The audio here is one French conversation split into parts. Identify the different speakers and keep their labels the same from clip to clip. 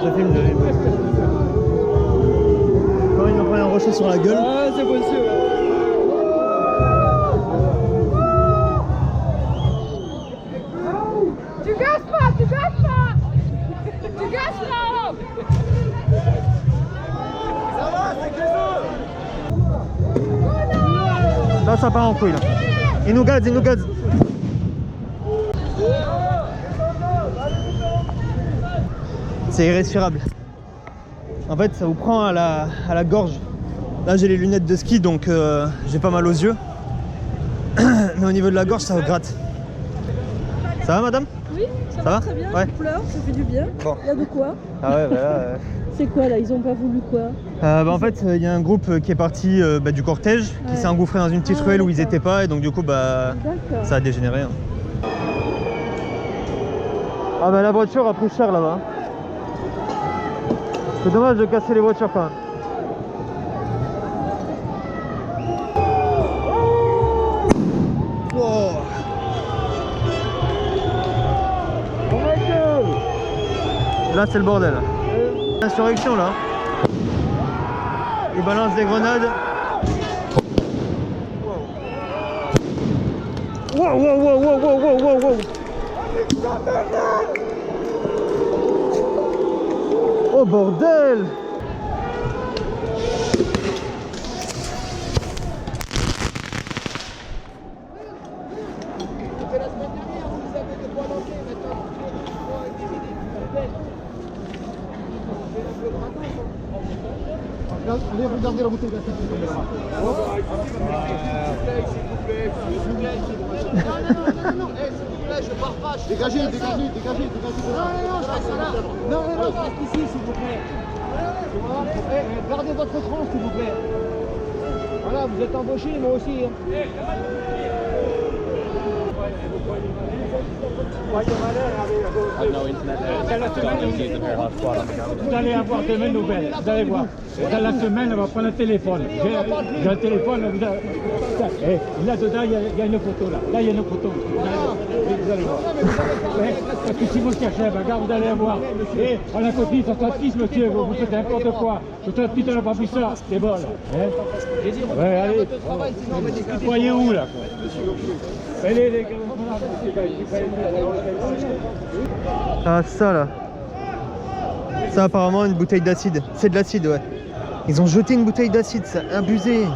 Speaker 1: Je filme. Quand ils m'ont pris un rocher sur la gueule.
Speaker 2: Ah, c'est possible.
Speaker 3: Tu gazes pas, tu gazes pas. Tu gazes pas.
Speaker 2: Ça va, c'est que ça.
Speaker 1: Là, ça part en couille. Là. Il nous gaz, il nous gaz. C'est irrespirable. En fait, ça vous prend à la gorge. Là, j'ai les lunettes de ski, donc j'ai pas mal aux yeux. Mais au niveau de la gorge, ça vous gratte. Ça va, madame?
Speaker 4: Oui, ça va très bien.
Speaker 1: Ouais.
Speaker 4: Tu pleures, ça fait du bien.
Speaker 1: Bon.
Speaker 4: Il y a de quoi?
Speaker 1: Ah ouais, bah là...
Speaker 4: C'est quoi là? Ils ont pas voulu quoi?
Speaker 1: En fait, il y a un groupe qui est parti du cortège, qui s'est engouffré dans une petite ruelle où ils étaient pas, et donc du coup, bah, ça a dégénéré. Hein. Ah bah la voiture a pris cher là-bas. C'est dommage de casser les voitures quand même. Wow. Là c'est le bordel. Insurrection là. Ils balancent des grenades. Wow wow wow wow wow wow wow wow. Oh bordel!
Speaker 2: C'était la semaine dernière, vous avez des poids lancés, maintenant vous avec des allez, regardez la bouteille de la tête. S'il vous plaît. Non, s'il vous plaît, je pars pas. Dégagez. Non, je reste ici, s'il vous plaît. Gardez votre tranche, s'il vous plaît. Voilà, vous êtes embauchés, moi aussi.
Speaker 5: Vous allez avoir demain de nouvelles, vous allez voir. Dans la semaine, on va prendre un téléphone. J'ai un téléphone, vous allez... là dedans, il y a une photo là. Là, il y a une photo. Vous allez voir. Parce que si vous cherchez un bagarre, vous allez avoir. Et on a compris, ça sera triste, monsieur, vous faites n'importe quoi. Je te dis, on n'a pas vu ça, c'est bon là. Ouais, allez. Vous voyez où là? Allez, les gars.
Speaker 1: Ah ça là. Ça apparemment une bouteille d'acide. C'est de l'acide ouais. Ils ont jeté une bouteille d'acide, c'est abusé.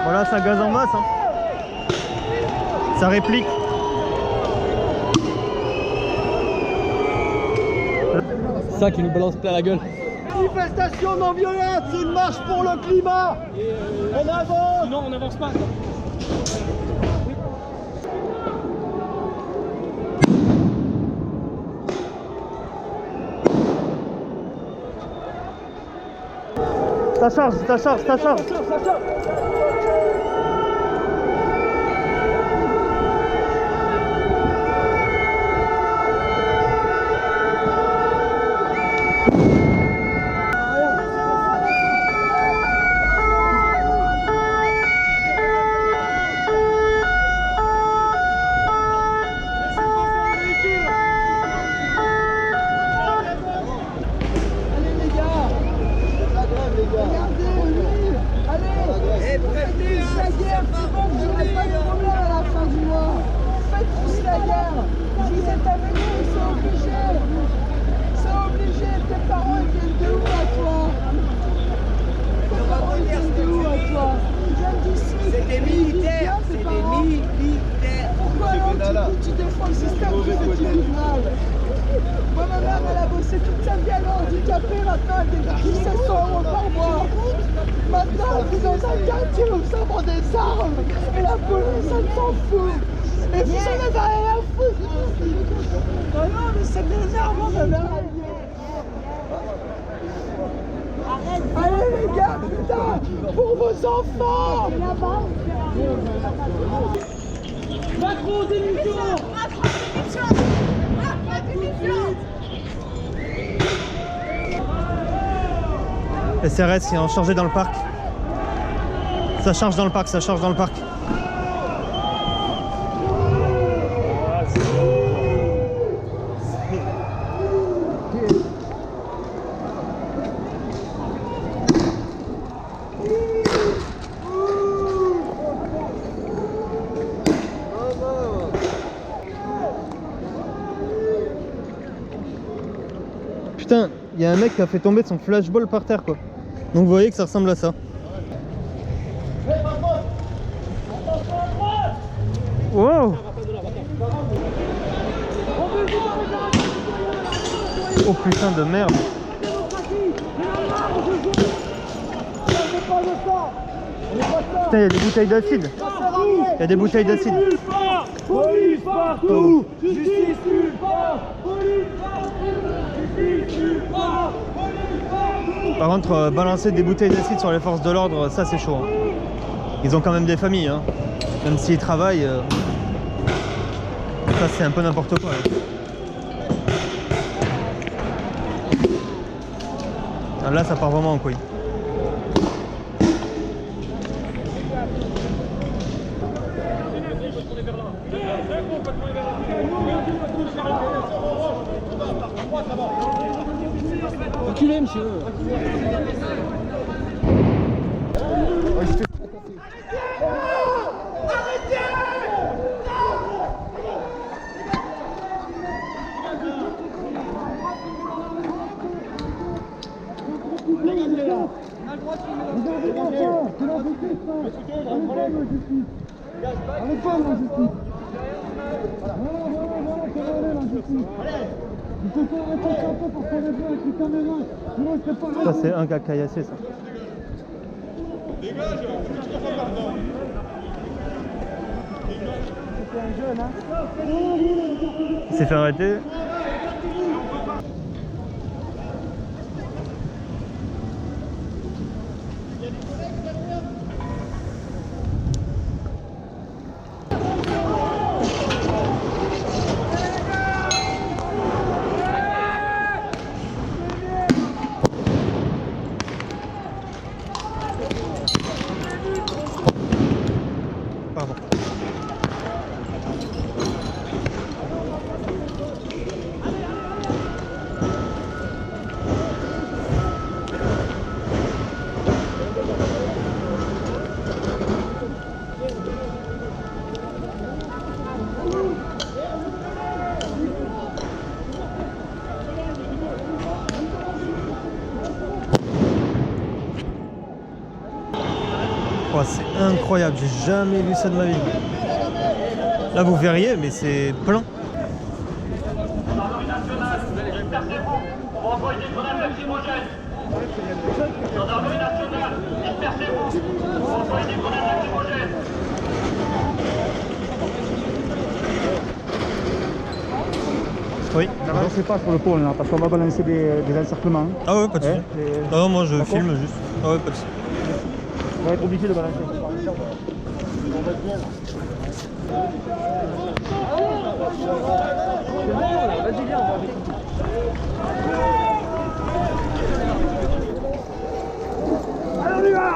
Speaker 1: Voilà, ça gaz en masse hein. Ça réplique.
Speaker 2: Ça qui nous balance plein la gueule.
Speaker 6: Manifestation non violente, c'est une marche pour le climat. On avance.
Speaker 2: Non, on n'avance pas.
Speaker 1: Ça charge.
Speaker 6: Tu défends le système qui fait du mal. Moi, ma mère, elle a bossé toute sa vie, elle est handicapée. Maintenant, elle dégage 1700 € par mois. Maintenant, elle vit dans un quartier où ça prend des armes. Et la police, elle s'en fout. Et vous, ça n'avez rien à foutre. Oh non, mais c'est énervant, ma mère. Allez, les gars, putain, pour vos enfants.
Speaker 3: Macron, démission.
Speaker 1: SRS qui est en chargé dans le parc. Ça charge dans le parc, ça charge dans le parc.
Speaker 5: Ah, c'est bon.
Speaker 1: Putain, il y a un mec qui a fait tomber son flashball par terre quoi. Donc vous voyez que ça ressemble à ça. Wow. Oh putain de merde. Putain, il y a des bouteilles d'acide. Il y a des bouteilles d'acide.
Speaker 2: Police partout! Justice nulle part! Police partout! Justice nulle part!
Speaker 1: Par contre, balancer des bouteilles d'acide sur les forces de l'ordre, ça c'est chaud. Hein. Ils ont quand même des familles, hein. Même s'ils travaillent. Ça c'est un peu n'importe quoi. Hein. Ah, là ça part vraiment en couille.
Speaker 2: Reculez, monsieur.
Speaker 1: Ça c'est un gars caillassé ça. Il s'est fait arrêter. Pardon. Oh, c'est incroyable, j'ai jamais vu ça de ma vie. Là vous verriez, mais c'est plein.
Speaker 7: Gendarmerie nationale, dispersez-vous, on va envoyer des grenades lacrymogènes. Gendarmerie nationale, dispersez-vous, on va envoyer des grenades lacrymogènes.
Speaker 1: Oui.
Speaker 8: N'avancez pas sur le pôle là, parce qu'on va balancer des encerclements.
Speaker 1: Ah ouais, pas de soucis. Non, moi je filme juste. Ah ouais, pas de soucis.
Speaker 8: On va être obligé de balancer.
Speaker 2: Vas-y, viens, on va allez, on y va!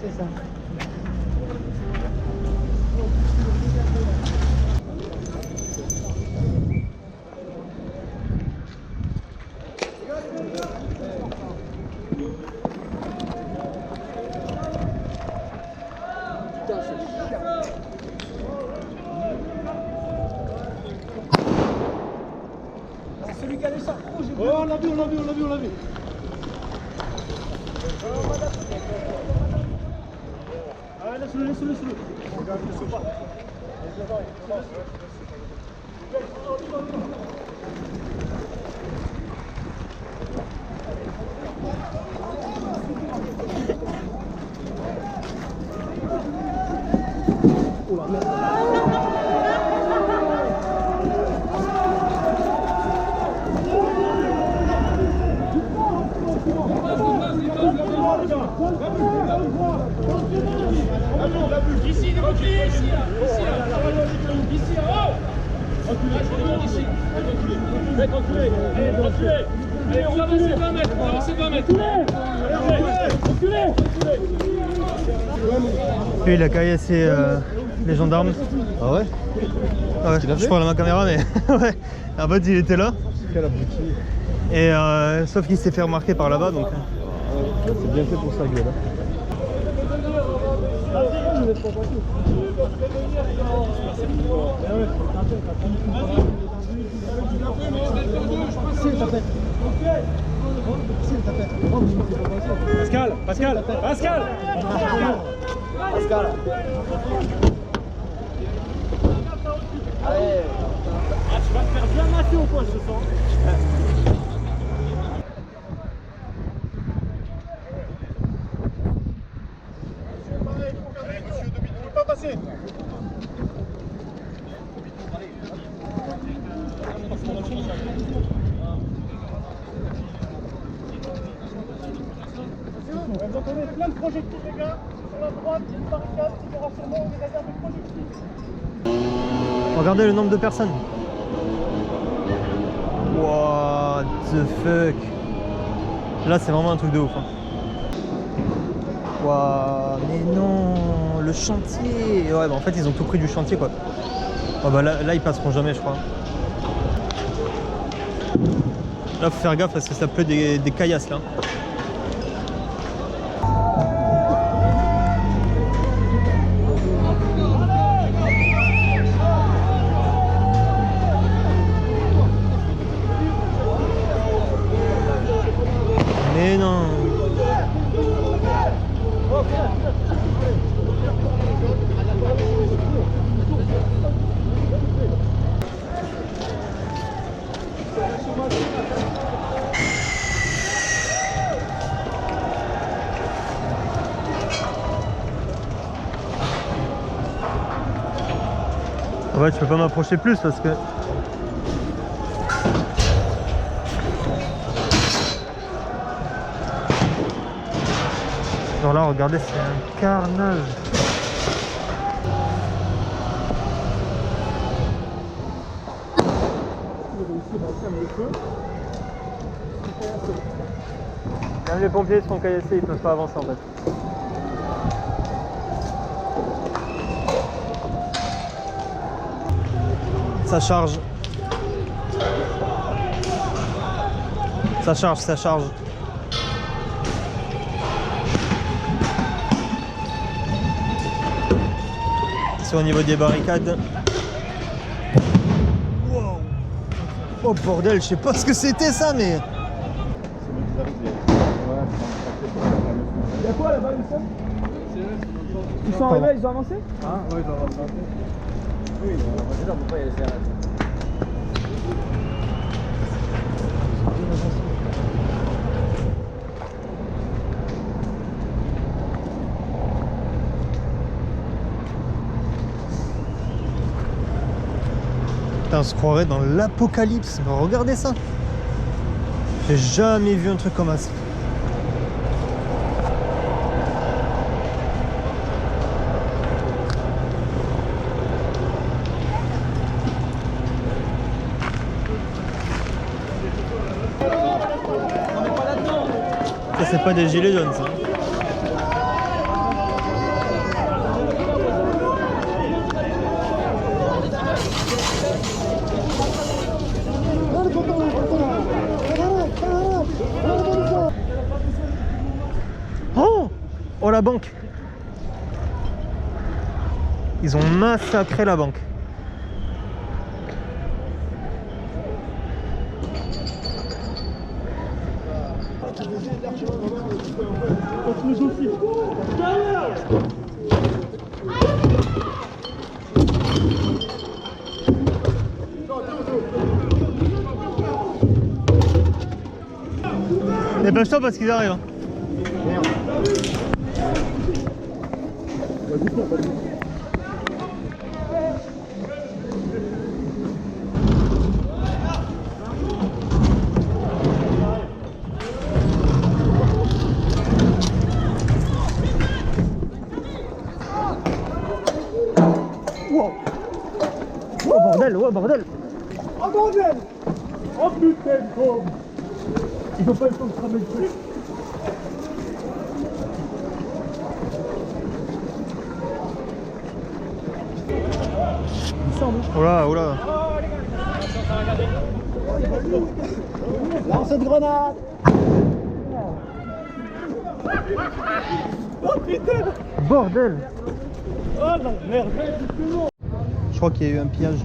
Speaker 6: C'est ça.
Speaker 2: Celui qui a les sacs rouges. Oh, on l'a vu, on l'a vu, on l'a vu, on l'a vu. Ah, laisse-le, laisse-le, laisse-le. Regarde, ne saute pas.
Speaker 7: Ici, des boucliers, ici, là. Ici, là. Reculez, ici. Faites reculer. Allez, reculez. Allez, vous avancez 20 mètres, vous avancez 20 mètres. Reculez.
Speaker 1: Lui, il a caillassé les gendarmes.
Speaker 2: Ah ouais?
Speaker 1: Ah ouais, je parle à ma caméra, mais ouais. En fait, il était là.
Speaker 2: Quel abruti.
Speaker 1: Et sauf qu'il s'est fait remarquer par là-bas, donc.
Speaker 2: C'est bien fait pour sa gueule.
Speaker 5: Pascal, Pascal, Pascal.
Speaker 2: Pascal. Allez.
Speaker 5: Ah, tu vas te faire bien masser au point, je sens.
Speaker 7: Vous entendez plein de projectiles, les gars. Sur la droite, il y a une barricade qui aura sûrement une réserve de projectiles.
Speaker 1: Regardez le nombre de personnes. What the fuck. Là, c'est vraiment un truc de ouf. Hein. Waouh, mais non, le chantier. Ouais, bah en fait, ils ont tout pris du chantier, quoi. Oh, bah là, ils passeront jamais, je crois. Là, faut faire gaffe parce que ça pleut des caillasses, là. Mais non. Ouais, tu peux pas m'approcher plus parce que... Alors là, regardez, c'est un carnage. Même les pompiers se font caillasser, ils peuvent pas avancer en fait. Ça charge. Ça charge, ça charge. C'est au niveau des barricades. Wow. Oh bordel, je sais pas ce que c'était ça, mais...
Speaker 6: Il y a quoi là-bas, ils sont arrivés, ils ont avancé?
Speaker 2: Ah oui, ils ont avancé. Oui, ils ont avancé, on peut pas y laisser.
Speaker 1: Putain, on se croirait dans l'apocalypse. Regardez ça. J'ai jamais vu un truc comme ça. Ça, c'est pas des gilets jaunes, ça. Oh! Oh, la banque! Ils ont massacré la banque. Dépêche-toi parce qu'ils arrivent. Hein.
Speaker 8: Wow. Oh bordel, ouais bordel.
Speaker 6: Oh bordel!
Speaker 8: Oh putain de con. Ils ont pas le temps de cramer le truc.
Speaker 1: Oula, oula.
Speaker 8: Lance de grenade. Oh putain.
Speaker 1: Bordel.
Speaker 8: Oh la merde.
Speaker 1: Je crois qu'il y a eu un pillage.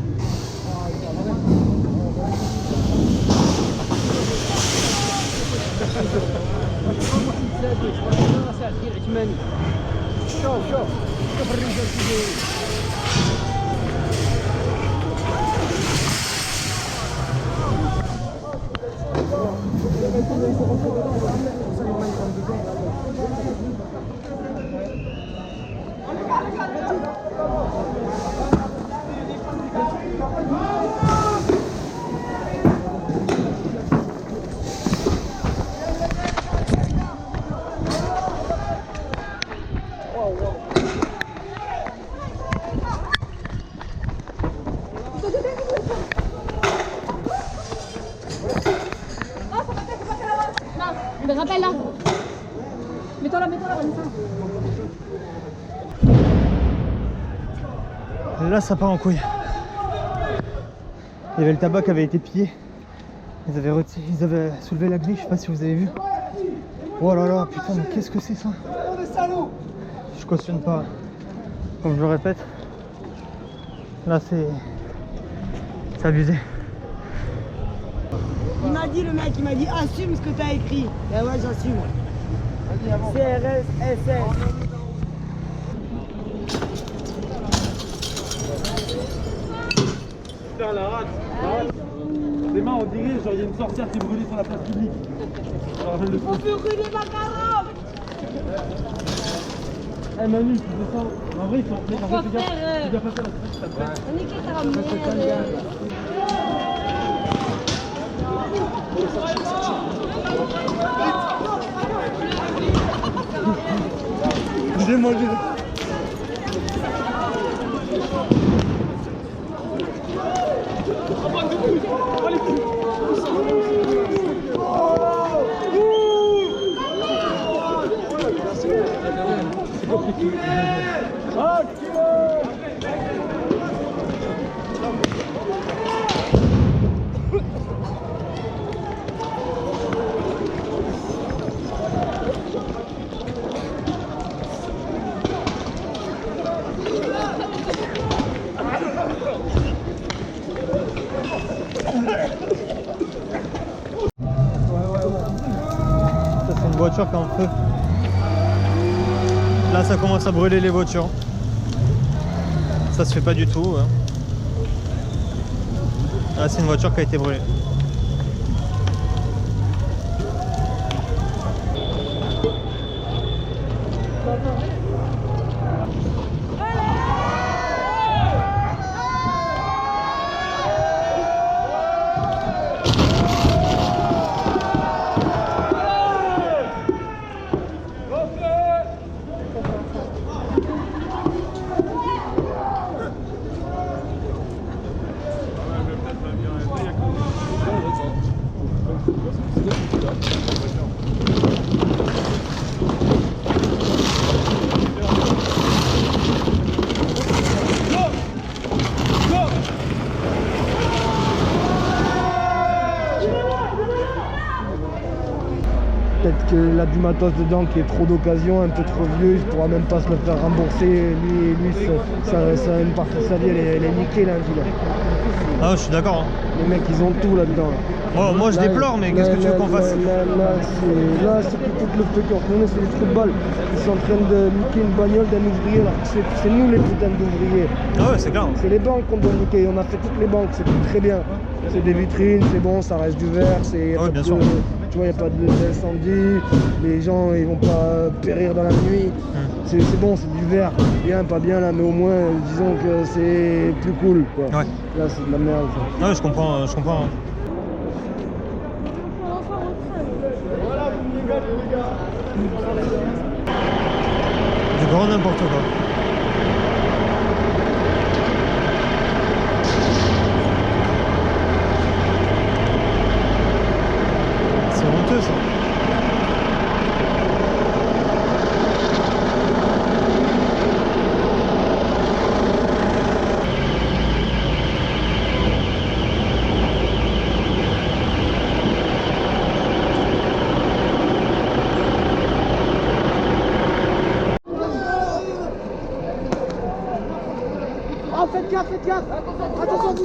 Speaker 3: Mais rappelle là. Mets-toi là, Vanessa.
Speaker 1: Et là, ça part en couille. Il y avait le tabac qui avait été pillé. Ils avaient soulevé la grille, je sais pas si vous avez vu. Oh là là, putain, mais qu'est-ce que c'est ça? Je cautionne pas. Comme je le répète. Là, c'est abusé.
Speaker 6: Il m'a dit, le mec, il m'a dit assume ce que t'as écrit. Et ouais, j'assume. CRS, SS.
Speaker 8: Putain la rate. Les mains on dirait genre il y a une sorcière qui est brûlée sur la place publique.
Speaker 6: On peut brûler ma carotte.
Speaker 8: Eh Manu, tu descends. En vrai, ils sont. Mais en fait, tu dois passer la
Speaker 3: On est qui t'a ramené?
Speaker 8: J'ai mangé.
Speaker 1: Ça, c'est une voiture qui est en feu. Là, ça commence à brûler les voitures. Ça se fait pas du tout. Hein. Là, c'est une voiture qui a été brûlée.
Speaker 8: Peut-être qu'il a du matos dedans qui est trop d'occasion, un peu trop vieux, il pourra même pas se le faire rembourser. Lui une partie de sa vie, elle est niquée là,
Speaker 1: Ah, je suis d'accord. Hein.
Speaker 8: Les mecs, ils ont tout là-dedans.
Speaker 1: Oh, moi, je déplore, mais qu'est-ce que tu veux qu'on fasse?
Speaker 8: Là, c'est plutôt que le feu qui en tourne, c'est les trous de balles. Ils sont en train de niquer une bagnole d'un ouvrier là. C'est nous les putains d'ouvriers.
Speaker 1: Ah ouais, c'est clair.
Speaker 8: C'est les banques qu'on doit niquer. On a fait toutes les banques, c'est très bien. c'est des vitrines, c'est bon, ça reste du verre, c'est
Speaker 1: Ouais, bien sûr.
Speaker 8: tu vois, il n'y a pas d'incendie, les gens ils vont pas périr dans la nuit. C'est bon, c'est du verre, bien, pas bien là, mais au moins disons que c'est plus cool quoi.
Speaker 1: Ouais.
Speaker 8: Là c'est de la merde ça.
Speaker 1: Ouais, je comprends. Hein.
Speaker 2: Voilà, vous me régalez, les gars.
Speaker 1: Du grand n'importe quoi. C'est honteux ça.
Speaker 6: Oh, faites gaffe, attention.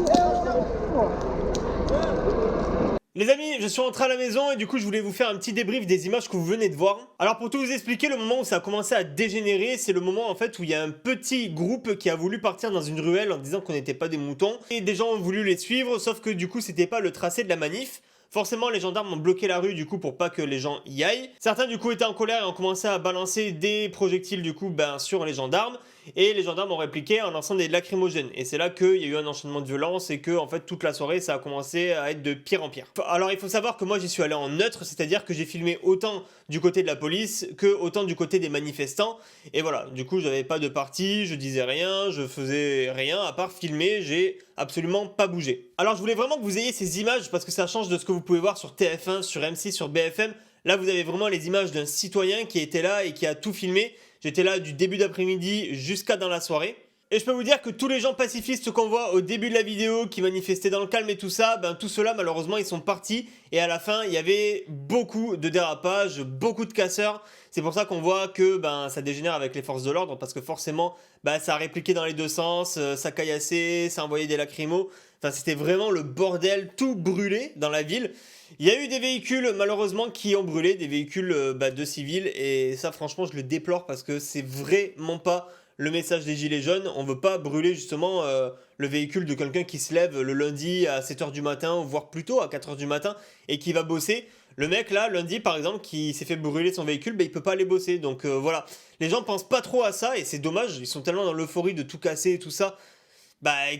Speaker 1: Les amis, je suis rentré à la maison et du coup je voulais vous faire un petit débrief des images que vous venez de voir. Alors pour tout vous expliquer, le moment où ça a commencé à dégénérer, c'est le moment en fait où il y a un petit groupe qui a voulu partir dans une ruelle en disant qu'on n'était pas des moutons. Et des gens ont voulu les suivre, sauf que du coup c'était pas le tracé de la manif. Forcément, les gendarmes ont bloqué la rue du coup pour pas que les gens y aillent. Certains du coup étaient en colère et ont commencé à balancer des projectiles du coup sur les gendarmes. Et les gendarmes ont répliqué en lançant des lacrymogènes. Et c'est là qu'il y a eu un enchaînement de violence et que en fait toute la soirée ça a commencé à être de pire en pire. Alors il faut savoir que moi j'y suis allé en neutre, c'est-à-dire que j'ai filmé autant du côté de la police que autant du côté des manifestants. Et voilà, du coup j'avais pas de parti, je disais rien, je faisais rien à part filmer, j'ai absolument pas bougé. Alors je voulais vraiment que vous ayez ces images parce que ça change de ce que vous pouvez voir sur TF1, sur M6, sur BFM. Là vous avez vraiment les images d'un citoyen qui était là et qui a tout filmé. J'étais là du début d'après-midi jusqu'à dans la soirée. Et je peux vous dire que tous les gens pacifistes qu'on voit au début de la vidéo, qui manifestaient dans le calme et tout ça, tout ceux-là malheureusement ils sont partis. Et à la fin il y avait beaucoup de dérapages, beaucoup de casseurs. C'est pour ça qu'on voit que ça dégénère avec les forces de l'ordre parce que forcément ça a répliqué dans les deux sens, ça caillassait, ça envoyait des lacrymos. Enfin c'était vraiment le bordel, tout brûlé dans la ville. Il y a eu des véhicules malheureusement qui ont brûlé, des véhicules de civils et ça franchement je le déplore parce que c'est vraiment pas le message des gilets jaunes. On veut pas brûler justement le véhicule de quelqu'un qui se lève le lundi à 7h du matin voire plus tôt à 4h du matin et qui va bosser. Le mec là lundi par exemple qui s'est fait brûler son véhicule, il peut pas aller bosser donc voilà. Les gens pensent pas trop à ça et c'est dommage, ils sont tellement dans l'euphorie de tout casser et tout ça.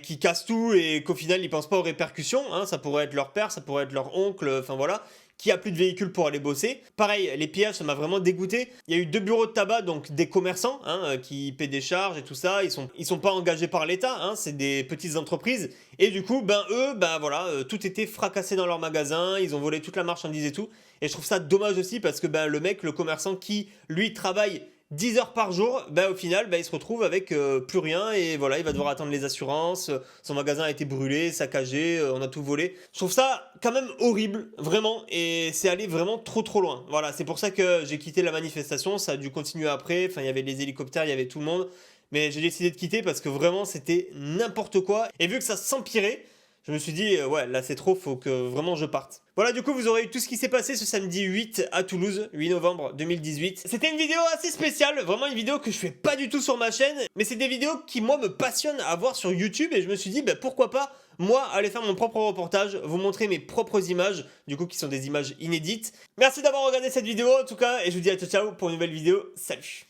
Speaker 1: Qui cassent tout et qu'au final ils pensent pas aux répercussions, hein, ça pourrait être leur père, ça pourrait être leur oncle, enfin voilà, qui a plus de véhicules pour aller bosser. Pareil, les pillages ça m'a vraiment dégoûté. Il y a eu 2 bureaux de tabac, donc des commerçants qui paient des charges et tout ça, ils sont pas engagés par l'État, c'est des petites entreprises. Et du coup, eux, voilà, tout était fracassé dans leur magasin, ils ont volé toute la marchandise et tout. Et je trouve ça dommage aussi parce que le mec, le commerçant qui lui travaille 10 heures par jour, au final, il se retrouve avec plus rien et voilà, il va devoir attendre les assurances, son magasin a été brûlé, saccagé, on a tout volé. Je trouve ça quand même horrible, vraiment, et c'est allé vraiment trop loin. Voilà, c'est pour ça que j'ai quitté la manifestation, ça a dû continuer après, enfin il y avait les hélicoptères, il y avait tout le monde, mais j'ai décidé de quitter parce que vraiment c'était n'importe quoi, et vu que ça s'empirait, je me suis dit, ouais, là c'est trop, faut que vraiment je parte. Voilà, du coup, vous aurez eu tout ce qui s'est passé ce samedi 8 à Toulouse, 8 novembre 2018. C'était une vidéo assez spéciale, vraiment une vidéo que je fais pas du tout sur ma chaîne, mais c'est des vidéos qui, moi, me passionnent à voir sur YouTube, et je me suis dit, pourquoi pas, moi, aller faire mon propre reportage, vous montrer mes propres images, du coup, qui sont des images inédites. Merci d'avoir regardé cette vidéo, en tout cas, et je vous dis à ciao pour une nouvelle vidéo. Salut!